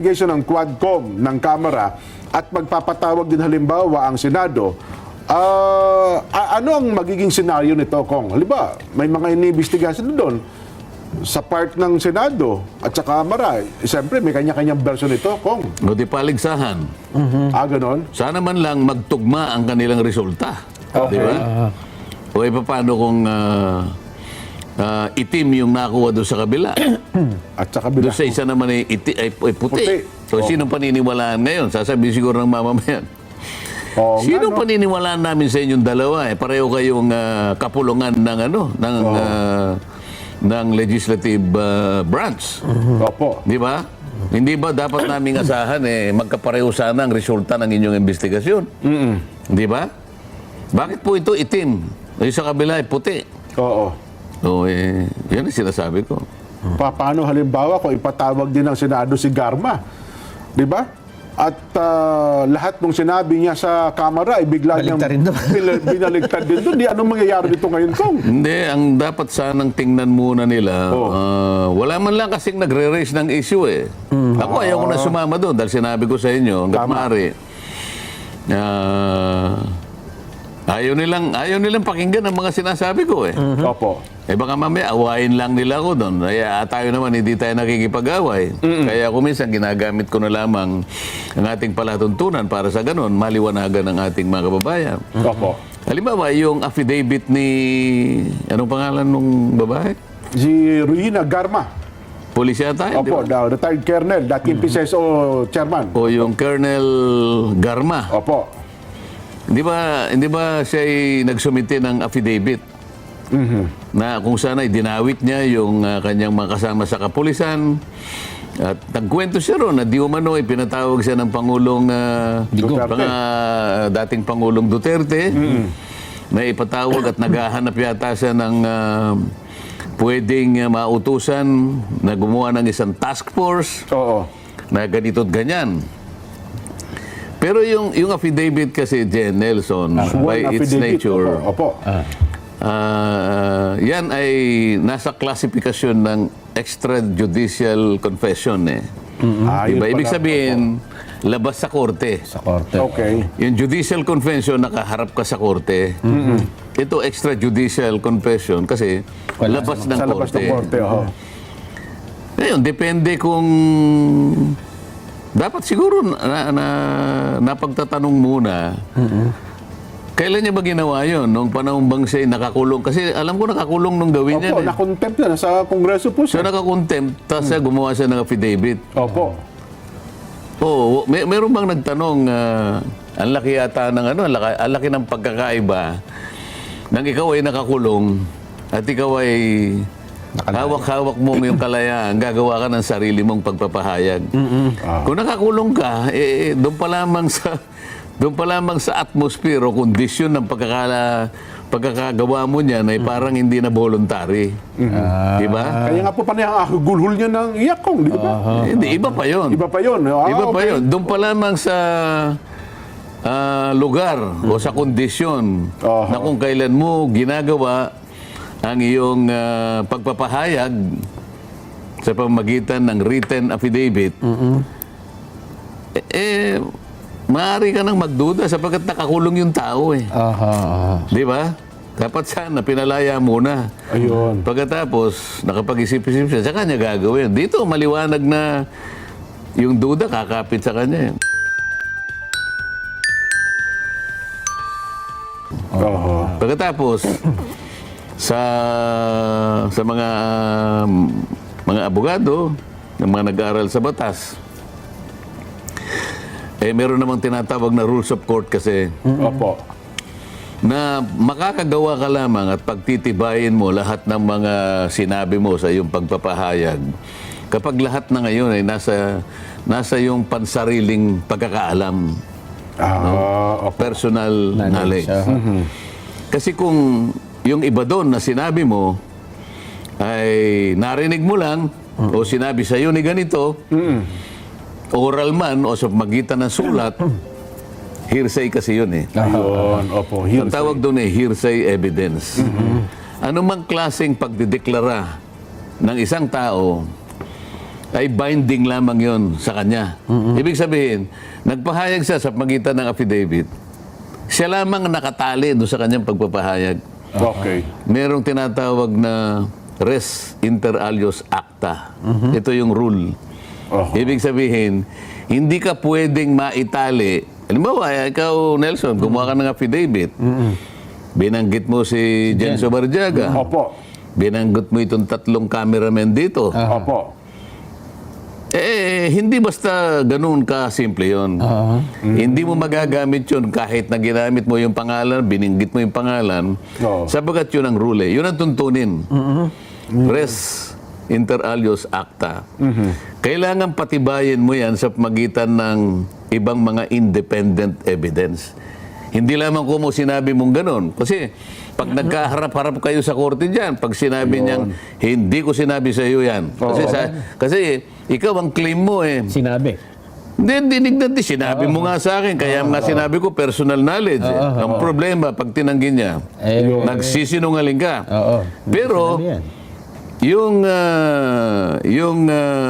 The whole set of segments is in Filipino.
Investigation ng Quadcom ng Kamara at magpapatawag din halimbawa ang Senado, ano ang magiging senaryo nito, Kong? Halimbawa, may mga iniimbestigasyon doon sa part ng Senado at sa Kamara. Siyempre, may kanya-kanyang version nito, Kong. O di paligsahan. Ganon? Sana man lang magtugma ang kanilang resulta. Di ba? O paano kung itim yung nakuha doon sa kabila? At sa kabila. Doon sa isa naman ay puti. So, sinong paniniwalaan ngayon? Sasabihin siguro ng mamamayan. Sinong paniniwalaan namin sa inyong dalawa? Pareho kayong kapulungan ng legislative branch. Opo. Di ba? Hindi ba dapat naming asahan magkapareho sana ang resulta ng inyong investigasyon? Di ba? Bakit po ito itim? Yung sa kabila ay puti. Oo. So, yan ang sinasabi ko. Paano halimbawa kung ipatawag din ng Senado si Garma? Di ba? At lahat ng sinabi niya sa Kamara ay bigla niyang binaligtad din doon. Di anong mangyayari dito ngayon, Kong? Hindi, ang dapat sanang tingnan muna nila, wala man lang kasing nagre-raise ng issue eh. Ako ayaw ko na sumama doon dahil sinabi ko sa inyo, hanggat maaari, ayaw nilang pakinggan ang mga sinasabi ko eh. Opo. Baka mamaya awayin lang nila ako doon. Kaya tayo naman hindi tayo nakikipag-away. Kaya kung minsan ginagamit ko na lamang ang ating palatuntunan para sa ganun, maliwanagan ng ating mga kababayan. Opo. Halimbawa, yung affidavit ni... Anong pangalan nung babae? Si Ruina Garma. Police yata? Opo, retired colonel, dating PCSO chairman. O yung Colonel Garma. Opo. Hindi ba siya nagsumite ng affidavit? Na kung sana dinawit niya yung kanyang mga kasama sa kapulisan. At nagkwento siya ron na di umano pinatawag siya ng Pangulong dating Pangulong Duterte. May ipatawag at naghahanap yata siya ng pwedeng mautusan na gumawa ng isang task force. Oo. Na ganito't ganyan. Pero yung affidavit kasi, Jen Nelson, by its nature, yan ay nasa klasifikasyon ng extrajudicial confession eh. Diba? Ibig sabihin, labas sa korte. Sa korte. Okay. Yung judicial confession, nakaharap ka sa korte. Ito extrajudicial confession kasi labas ng sa labas ng korte. Ngayon, depende kung... Dapat siguro napagtatanong muna, kailan niya ba ginawa yun? Nung panahon bang siya nakakulong? Kasi alam ko nakakulong nung gawin niya. Opo, na-contempt na. Nasa Kongreso po siya. So nakakontempt, tapos siya gumawa siya ng affidavit. Opo. Oo, meron bang nagtanong, ang laki yata ng ang laki ng pagkakaiba nang ikaw ay nakakulong at ikaw ay hawak-hawak mo yung kalayaan, gagawa ka ng sarili mong pagpapahayag. Kung nakakulong ka, doon pa lamang sa atmosphere o kondisyon ng pagkakagawa mo niyan ay parang hindi na voluntary. Diba? Kaya nga po panayang gulhol niya ng iyak, Kong. Di ba? Hindi, iba pa yun. Iba pa yun. Iba pa yun. Doon pa lamang sa lugar o sa kondisyon na kung kailan mo ginagawa ang iyong pagpapahayag sa pamamagitan ng written affidavit, maaari ka nang magduda sapagkat nakakulong yung tao eh. Di ba? Dapat sana pinalaya muna. Ayun. Pagkatapos, nakapag-isip-isip siya, sa kanya gagawin. Dito, maliwanag na yung duda kakapit sa kanya. Pagkatapos, sa mga abogado, ng mga nag-aaral sa batas, meron namang tinatawag na rules of court kasi. Opo. Na makakagawa ka lamang at pagtitibayin mo lahat ng mga sinabi mo sa iyong pagpapahayag kapag lahat na ngayon ay nasa iyong pansariling pagkakaalam. Personal knowledge. Kasi kung yung iba doon na sinabi mo ay narinig mo lang o sinabi sa iyo ni ganito, oral man o sa magitan ng sulat, hearsay kasi yun eh. Ayun, opo. Ang tawag doon hearsay evidence. Ano mang klaseng pagdideklara ng isang tao ay binding lamang yon sa kanya. Ibig sabihin, nagpahayag siya sa pagitan ng affidavit. Siya lamang nakatali doon sa kanyang pagpapahayag. Okay. Merong tinatawag na res inter alios acta. Ito yung rule. Oh. Ibig sabihin, hindi ka pwedeng maitali. Halimbawa, ikaw, Nelson, gumawa ka ng affidavit. Binanggit mo si Jenso Barjaga. Opo. Binanggit mo itong 3 cameramen dito. Opo. Hindi basta ganun ka-simple yun. Hindi mo magagamit yun kahit na ginamit mo yung pangalan, bininggit mo yung pangalan, Oo. sabagat yun ang rule. Yun ang tuntunin. Res inter alios acta. Kailangan patibayin mo yan sa magitan ng ibang mga independent evidence. Hindi lamang kung mo sinabi mong ganun. Kasi pag nagkaharap-harap kayo sa korte dyan, pag sinabi niyang, hindi ko sinabi sa iyo yan. Kasi ikaw ang claim mo eh. Sinabi. Hindi, dinig natin. Sinabi mo nga sa akin. Kaya nga sinabi ko, personal knowledge. Ang problema, pag tinanggi niya, nagsisinungaling ka. Pero, Sinabi yan. yung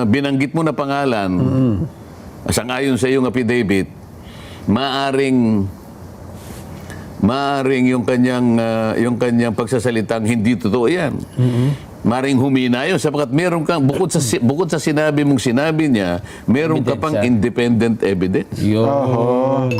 binanggit mo na pangalan, sangayon sa iyong affidavit, maaring yung kanyang pagsasalitang hindi totoo yan. Maring humina yun sapagkat meron kang bukod sa sinabi mong sinabi niya, meron ka pang independent evidence.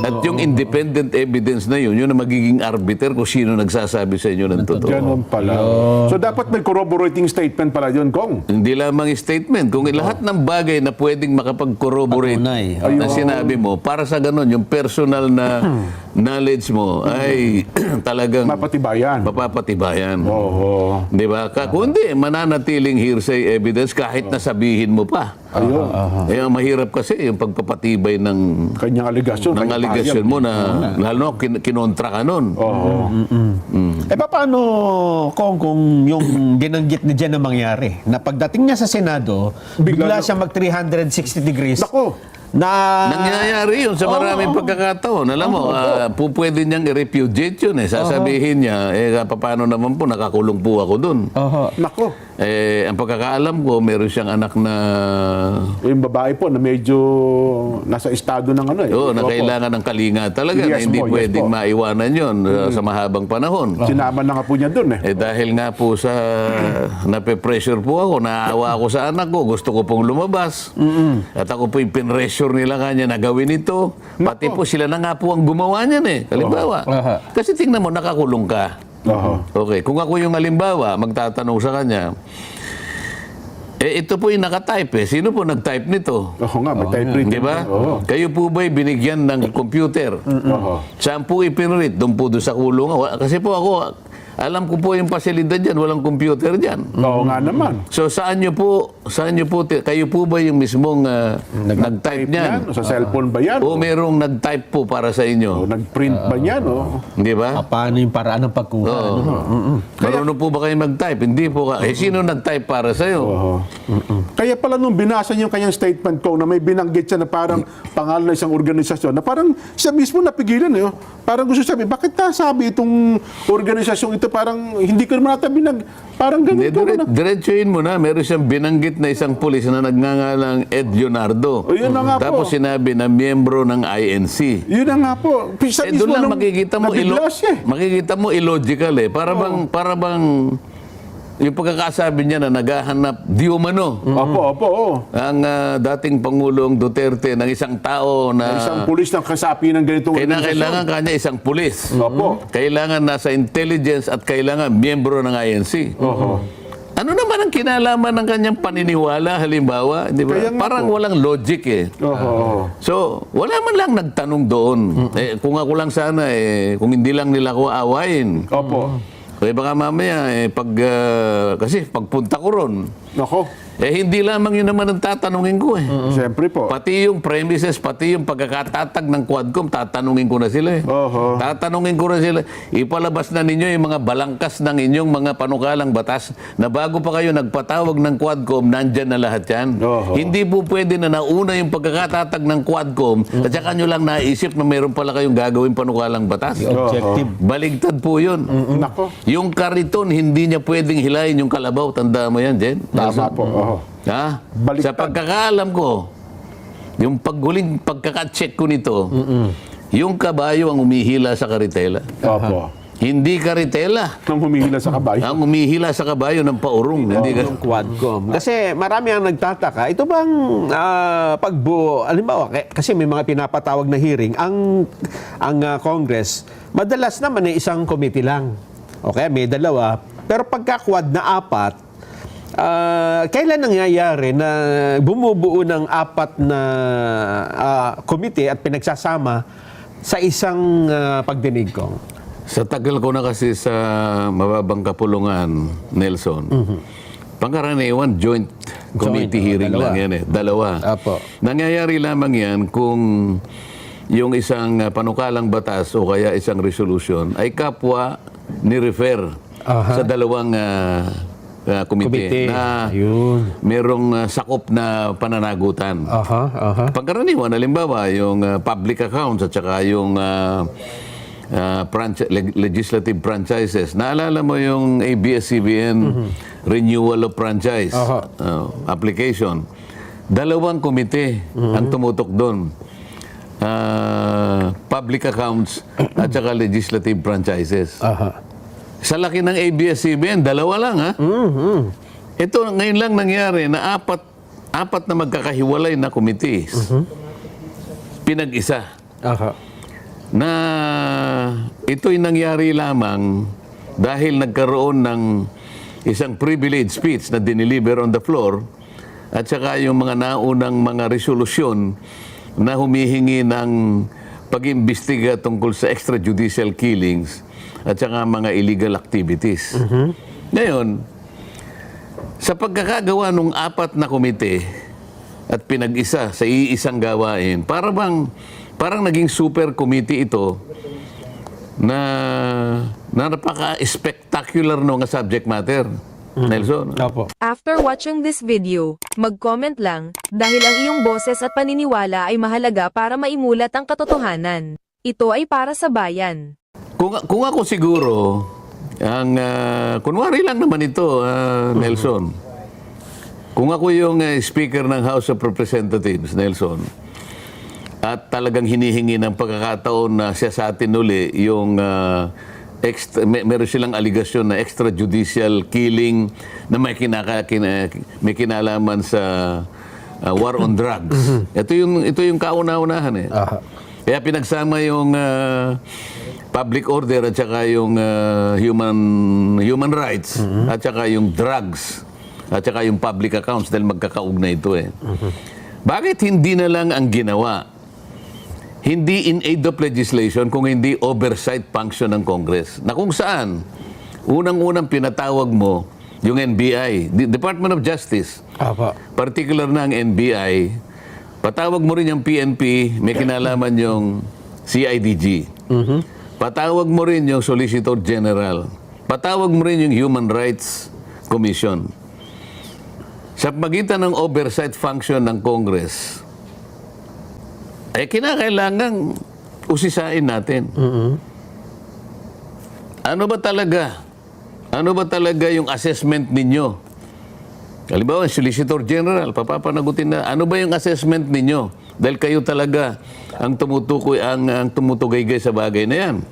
At yung independent evidence na yun ang magiging arbiter kung sino nagsasabi sa inyo ng totoo. Ganun pala. So dapat may corroborating statement pala yun, Kong. Hindi lamang statement, kung lahat ng bagay na pwedeng makapag-corroborate Patunay. na sinabi mo, para sa ganun, yung personal na knowledge mo ay talagang Mapatibayan. mapapatibayan. Oo. Di ba? Kundi, mananatiling hearsay evidence kahit nasabihin mo pa. Ayun. Ang mahirap kasi yung pagpapatibay ng Kanyang aligasyon. kanyang aligasyon pahayag. mo na lalo kinontra ka nun. Oo. Paano kung yung binanggit ni Jen na mangyari? Na pagdating niya sa Senado, bigla siya mag 360 degrees. Nako. Nangyayari yun sa maraming pagkakataon. Alam mo, pwede niyang i-repudiate yun eh. Sasabihin niya, paano naman po, nakakulong po ako dun. Nako. Ang pagkakaalam ko, meron siyang anak na Yung babae po na medyo nasa estado ng ano eh. na Opo. kailangan ng kalinga talaga na Yes hindi po, yes pwedeng po. maiwanan yun sa mahabang panahon. Sinama na nga po niya dun eh. Dahil nga po sa nape-pressure po ako, naawa ako sa anak ko, gusto ko pong lumabas. At ako po yung pinressure nila kanya na gawin ito. Pati po sila na nga po ang gumawa niyan eh. Halimbawa. Kasi tingnan mo, nakakulong ka. Okay, kung ako yung halimbawa, magtatanong sa kanya, ito po yung nakatype eh. Sino po nag-type nito? Oo nga, may typewriter. Di ba? Oo. Kayo po ba'y binigyan ng computer? Oo. Saan po ipinrate? Doon po doon sa kulungan. Kasi po ako, alam ko po yung pasilidad dyan, walang computer dyan. Oo nga naman. So saan nyo po, kayo po ba yung mismong nag-type niyan? Yan, sa cellphone ba yan? O merong nag-type po para sa O inyo? nag-print ba yan? O? Di ba? Paano yung paraan ng pagkuha? Marunong po ba kayo mag-type? Hindi po ka. Sino nag-type para sa'yo? Oo. Kaya pala nung binasa niyo yung kanyang statement ko na may binanggit siya na parang pangalan ng isang organisasyon na parang siya mismo napigilan eh. Parang gusto sabi, bakit nasabi itong organisasyong ito parang hindi ko naman natabi parang ganito. Diretsuhin mo na. Meron siyang binanggit na isang pulis na nagngangalang Ed Leonardo. O, yun na nga po. Tapos sinabi na miyembro ng INC. Yun na nga po. Siya mismo Doon lang nung nabigla siya eh. makikita mo illogical eh. Para bang yung pagkakasabi niya na naghahanap di umano Opo. ang dating Pangulong Duterte ng isang tao na Isang pulis ng kasapi ng ganitong kailangan kanya isang pulis. Opo. Kailangan nasa intelligence at kailangan miyembro ng INC. Ano naman ang kinalaman ng kanyang paniniwala halimbawa, di ba? Kaya nga Parang po. walang logic eh. Oo. So, wala man lang nagtanong doon. Kung ako lang sana kung hindi lang nila ko awayin. Opo. Baka mamaya kasi pagpunta ko ron, Nako. hindi lamang yun naman ang tatanungin ko eh. Siyempre po. Pati yung premises, pati yung pagkakatatag ng Quadcom, tatanungin ko na sila eh. Oho. Tatanungin ko na sila. Ipalabas na ninyo yung mga balangkas ng inyong mga panukalang batas na bago pa kayo nagpatawag ng Quadcom, nandyan na lahat yan. Oho. Hindi po pwede na nauna yung pagkakatatag ng Quadcom at saka nyo lang naisip na meron pala kayong gagawin panukalang batas. Objective. Baligtad po yun. Nako. Yung kariton, hindi niya pwedeng hilahin yung kalabaw. Tanda mo yan, Jen. Tama po. Oo. Ha? Baliktad. Sa pagkakaalam ko, yung paghuling pagkaka-check ko nito, yung kabayo ang umihila sa karitela. Opo. Hindi karitela. Nang humihila sa kabayo. Ang umihila sa kabayo ng paurong. Hindi ka... Yung Quadcom. Kasi marami ang nagtataka. Ito bang pagbuo, alimbawa, kasi may mga pinapatawag na hearing, ang Congress, madalas naman ay isang committee lang. Okay, may dalawa. Pero pagka-quad na 4, kailan nangyayari na bumubuo ng 4 na committee at pinagsasama sa isang pagdinig ko? Sa tagal ko na kasi sa mababang kapulungan, Nelson, pangkaraniwan joint committee hearing dalawa. lang yan eh. Dalawa. Apo. Nangyayari lamang yan kung yung isang panukalang batas o kaya isang resolution ay kapwa ni-refer sa dalawang komite na Ayun. merong sakop na pananagutan. Pangkaraniwan, halimbawa, yung public accounts at saka yung legislative franchises. Naalala mo yung ABS-CBN renewal of franchise application. Dalawang komite ang tumutok doon. Public accounts at saka legislative franchises. Sa laki ng ABS-CBN, dalawa lang ha. Ito ngayon lang nangyari na apat na magkakahiwalay na committees. Pinag-isa. Na ito'y nangyari lamang dahil nagkaroon ng isang privileged speech na dineliver on the floor at saka yung mga naunang mga resolusyon na humihingi ng pag-imbestiga tungkol sa extrajudicial killings at saka mga illegal activities. Ngayon, sa pagkakagawa ng 4 na komite at pinag-isa sa iisang gawain, parang naging super committee ito na napaka-spectacular no nga subject matter. Nelson? Opo. After watching this video, mag-comment lang dahil ang iyong boses at paniniwala ay mahalaga para maimulat ang katotohanan. Ito ay para sa bayan. Kung ako siguro, kunwari lang naman ito, Nelson. Kung ako yung Speaker ng House of Representatives, Nelson, at talagang hinihingi ng pagkakataon na siya sa atin uli yung meron silang aligasyon na extrajudicial killing na may kinalaman sa war on drugs. Ito yung kauna-unahan eh. Kaya pinagsama yung public order at saka yung human rights at saka yung drugs at saka yung public accounts dahil magkakaugnay ito eh. Bakit hindi na lang ang ginawa? Hindi in aid of legislation kung hindi oversight function ng Congress. Na kung saan, unang-unang pinatawag mo yung NBI, Department of Justice, particular na ang NBI, patawag mo rin yung PNP, may kinalaman yung CIDG. Patawag mo rin yung Solicitor General. Patawag mo rin yung Human Rights Commission. Sa pagitan ng oversight function ng Congress, ay kinakailangan usisain natin. Ano ba talaga? Ano ba talaga yung assessment ninyo? Halimbawa, Solicitor General, papapanagutin na, ano ba yung assessment ninyo? Dahil kayo talaga ang tumutukoy, ang tumutugaygay sa bagay na yan.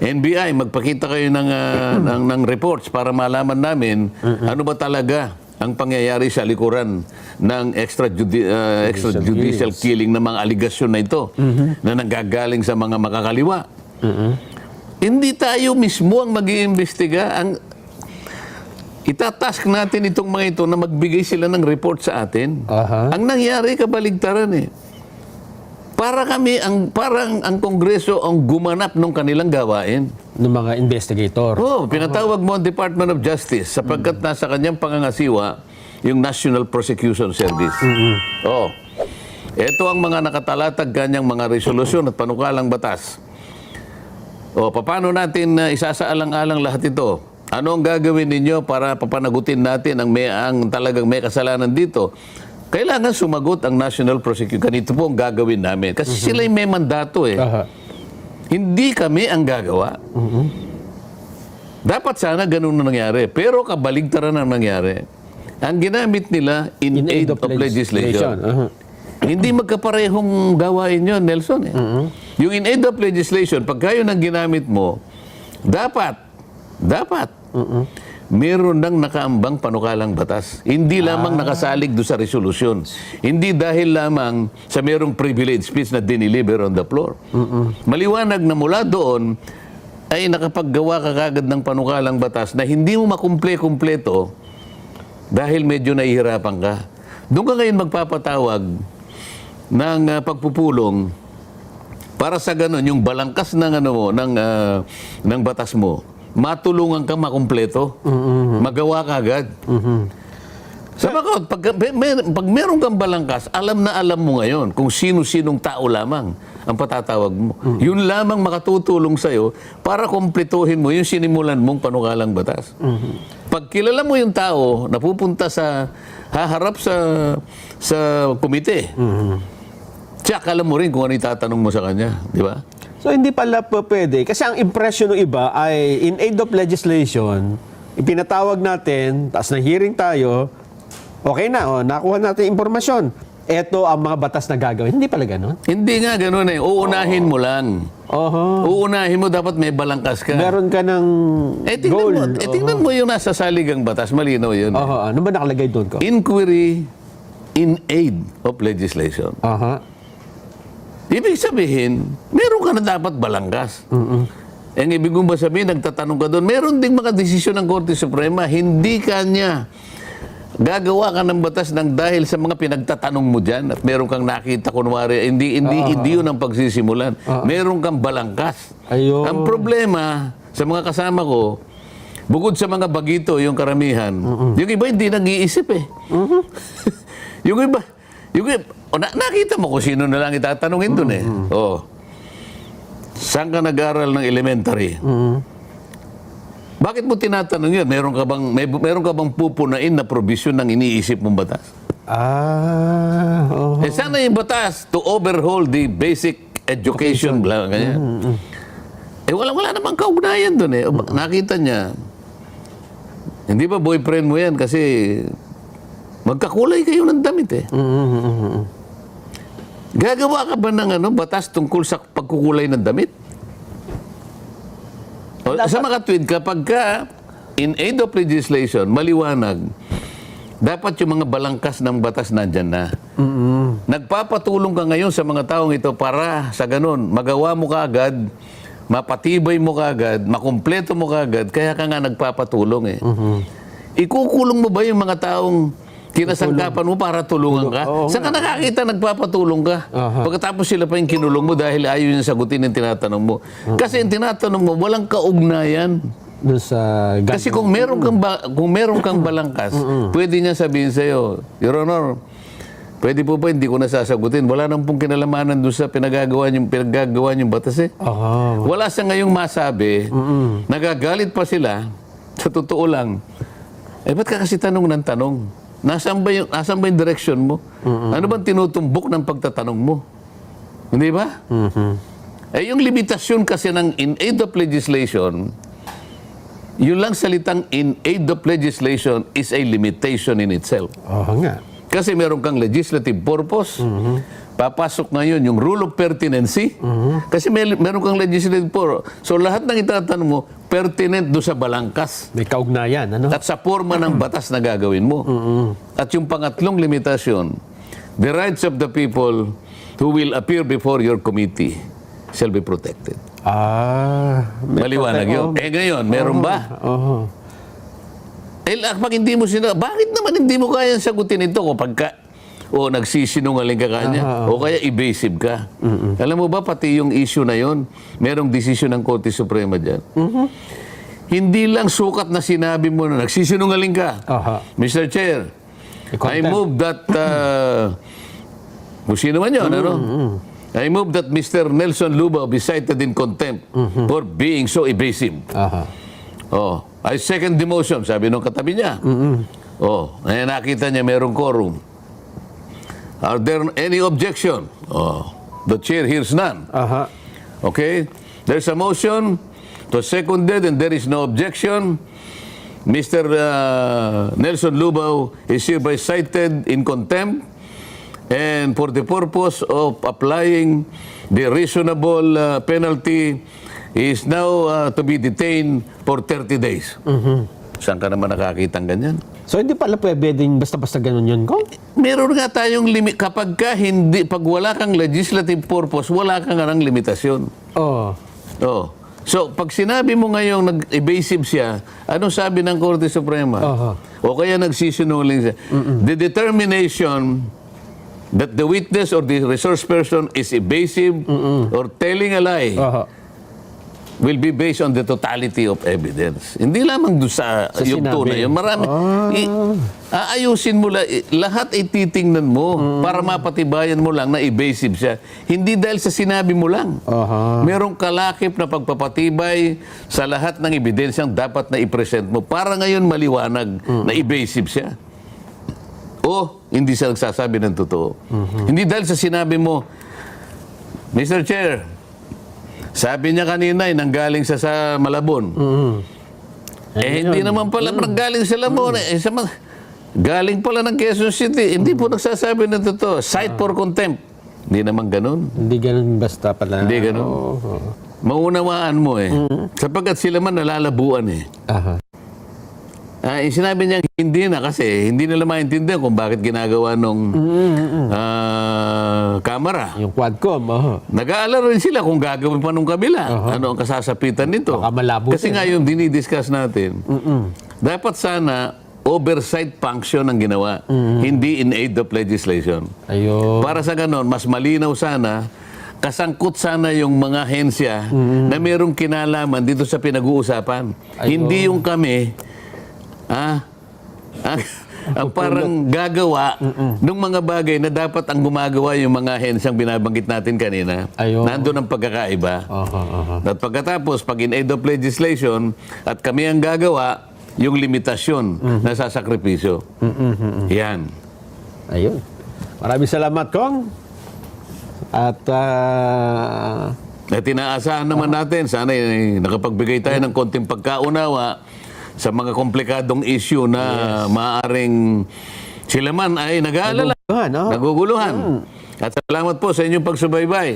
NBI, magpakita kayo ng reports para malaman namin ano ba talaga ang pangyayari sa likuran ng extrajudicial killing ng mga aligasyon na ito na nanggagaling sa mga makakaliwa. Hindi tayo mismo ang mag-iimbestiga. Itatask natin itong mga ito na magbigay sila ng report sa atin. Ang nangyari, kabaligtaran eh. Parang ang Kongreso ang gumanap ng kanilang gawain. Ng mga investigator. Pinatawag mo ang Department of Justice sapagkat nasa kanyang pangangasiwa yung National Prosecution Service. Ito ang mga nakatalatag kanyang mga resolusyon at panukalang batas. Paano natin isasaalang-alang lahat ito? Ano ang gagawin ninyo para papanagutin natin ang talagang may kasalanan dito? Kailangan sumagot ang National Prosecution. Ganito po ang gagawin namin. Kasi sila may mandato eh. Hindi kami ang gagawa. Dapat sana ganun na nangyari. Pero kabaligtaran ang nangyari. Ang ginamit nila in aid of legislation. Aha. Hindi magkaparehong gawain yun, Nelson. Eh. Yung in aid of legislation, pag kayo nang ginamit mo, dapat, meron nang nakaambang panukalang batas. Hindi lamang nakasalig do sa resolusyon. Hindi dahil lamang sa merong privilege speech na diniliver on the floor. Maliwanag na mula doon, ay nakapaggawa ka kagad ng panukalang batas na hindi mo makumple-kumpleto dahil medyo nahihirapan ka. Doon ka ngayon magpapatawag ng pagpupulong para sa ganun yung balangkas ng ng batas mo, matulungan ka makumpleto, magawa ka agad. Sa mga pag meron kang balangkas, alam na alam mo ngayon kung sino-sinong tao lamang ang patatawag mo. Yun lamang makatutulong sa'yo para kumpletuhin mo yung sinimulan mong panukalang batas. Pag kilala mo yung tao na pupunta haharap sa komite, tsak alam mo rin kung ano itatanong mo sa kanya, di ba? So hindi pala po pwede. Kasi ang impression ng iba ay in aid of legislation, ipinatawag natin, taas na hearing tayo, okay na, nakuha natin impormasyon. Ito ang mga batas na gagawin. Hindi pala ganun. Hindi nga ganun eh. Uunahin mo lang. Uunahin mo, dapat may balangkas ka. Meron ka ng goal. Tingnan mo yung nasa saligang batas. Malinaw yun. Ano ba nakalagay doon ko? Inquiry in aid of legislation. Ibig sabihin, meron ka na dapat balangkas. Ang ibig kong ba sabihin, nagtatanong ka doon, meron ding mga desisyon ng Korte Suprema, hindi kanya gagawa ka ng batas ng dahil sa mga pinagtatanong mo dyan at meron kang nakita, kunwari, hindi yun ang pagsisimulan. Meron kang balangkas. Ayun. Ang problema sa mga kasama ko, bukod sa mga bagito, yung karamihan, yung iba hindi nag-iisip eh. yung iba, nakita mo kung sino na lang itatanungin dun eh. Saan ka nag-aral ng elementary? Bakit mo tinatanong yun? Meron ka bang pupunain na provision ng iniisip mong batas? Sana yung batas to overhaul the basic education, bla, ganyan. Wala namang kaugnayan doon eh. Nakita niya, hindi ba boyfriend mo yan kasi magkakulay kayo ng damit eh. Gagawa ka ba ng batas tungkol sa pagkukulay ng damit? Sa mga tweet, kapag ka in aid of legislation, maliwanag, dapat yung mga balangkas ng batas nandyan na. Nagpapatulong ka ngayon sa mga taong ito para sa ganun, magawa mo kaagad, mapatibay mo kaagad, makumpleto mo kaagad, kaya ka nga nagpapatulong eh. Ikukulong mo ba yung mga taong kinasangkapan mo para tulungan ka? Saan ka nakakita nagpapatulong ka? Pagkatapos sila pa yung kinulong mo dahil ayaw yung sagutin yung tinatanong mo. Kasi yung tinatanong mo, walang kaugnayan. Kasi kung meron kang balangkas, pwede niya sabihin sa'yo, Your Honor, pwede po ba hindi ko nasasagutin? Wala nang pong kinalamanan doon sa pinagagawa niyong batas eh. Wala sa ngayong masabi, nagagalit pa sila, sa totoo lang, ba't ka kasi tanong ng tanong? Nasaan ba yung direction mo? Ano bang tinutumbok ng pagtatanong mo? Hindi ba? Yung limitasyon kasi ng in aid of legislation, yun lang salitang in aid of legislation is a limitation in itself. Nga. Kasi meron kang legislative purpose. Papasok ngayon yung rule of pertinency. Kasi meron kang legislative purpose. So lahat ng itatanong mo, pertinent do sa balangkas. May kaugnayan, ano? At sa forma ng batas na gagawin mo. At yung pangatlong limitasyon, the rights of the people who will appear before your committee shall be protected. Maliwanag yun. Ngayon, meron ba? Pag hindi mo bakit naman hindi mo kaya sagutin ito kapag nagsisinungaling ka kanya o kaya evasive ka? Alam mo ba, pati yung issue na yon, merong desisyon ng Korte Suprema dyan. Hindi lang sukat na sinabi mo na nagsisinungaling ka. Mr. Chair, I move that kung sino man yun, I move that Mr. Nelson Lubao be cited in contempt for being so evasive. I second the motion, sabi nung katabi niya. Nakita niya merong quorum. Are there any objection? The chair hears none. Okay? There's a motion to seconded and there is no objection. Mr. Nelson Lubao is hereby cited in contempt and for the purpose of applying the reasonable penalty is now to be detained for 30 days. Saan ka naman nakakita ng ganyan? So hindi pala pwedeng basta-basta ganun yun, Kong? Meron nga tayong limit. Kapag pag wala kang legislative purpose, wala kang nga ng limitasyon. Oo. Oh. So, pag sinabi mo ngayong nag-evasive siya, anong sabi ng Korte Suprema? Aha. O kaya nagsisinungaling siya. The determination that the witness or the resource person is evasive or telling a lie Aha. will be based on the totality of evidence. Hindi lamang doon sa yung sinabi. tunay. Yung marami. Aayusin mo lahat ay titingnan mo para mapatibayan mo lang na evasive siya. Hindi dahil sa sinabi mo lang. Aha. Merong kalakip na pagpapatibay sa lahat ng ebidensyang dapat na i-present mo para ngayon maliwanag na evasive siya. O hindi siya nagsasabi ng totoo. Hindi dahil sa sinabi mo, Mr. Chair, sabi niya kanina ay nanggaling sa Malabon. Hindi naman pala nanggaling sa Malabon. Galing pala ng Quezon City. Hindi po nagsasabi ng totoo. Cite for contempt. Hindi naman ganun. Hindi ganun basta pala. Hindi ganun. Oo. Maunawaan mo eh. Sapagkat sila man nalalabuan eh. Aha. Sinabi niya hindi na kasi hindi nila maintindihan kung bakit ginagawa nung kamera. Yung Quadcom, aha. Nag-aalala rin sila kung gagawin pa nung kabila. Ano ang kasasapitan nito? Baka malabo Kasi nga yung dinidiscuss natin, dapat sana oversight function ang ginawa, hindi in aid of legislation. Ayun. Para sa ganon, mas malinaw sana, kasangkot sana yung mga hensya na mayroong kinalaman dito sa pinag-uusapan. Hindi yung kami, ang parang gagawa ng mga bagay na dapat ang gumagawa yung mga hensyang binabanggit natin kanina. Ayun. Nandun ang pagkakaiba. Aha. At pagkatapos, pag in aid of legislation, at kami ang gagawa, yung limitasyon na sasakripisyo. Yan. Ayun. Maraming salamat, Kong. At Tinaasahan naman natin, sana nakapagbigay tayo ng konting pagkaunawa sa mga komplikadong issue na maaaring sila man ay nag-aalala, naguguluhan. At salamat po sa inyong pagsubaybay.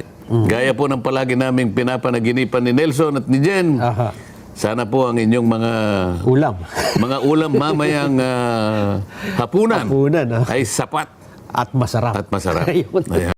Gaya po ng palagi naming pinapanaginipan ni Nelson at ni Jen. aha. Sana po ang inyong Ulam. mga ulam mamayang hapunan Hapunan, ay sapat At masarap. at masarap. Ayun. Ayan.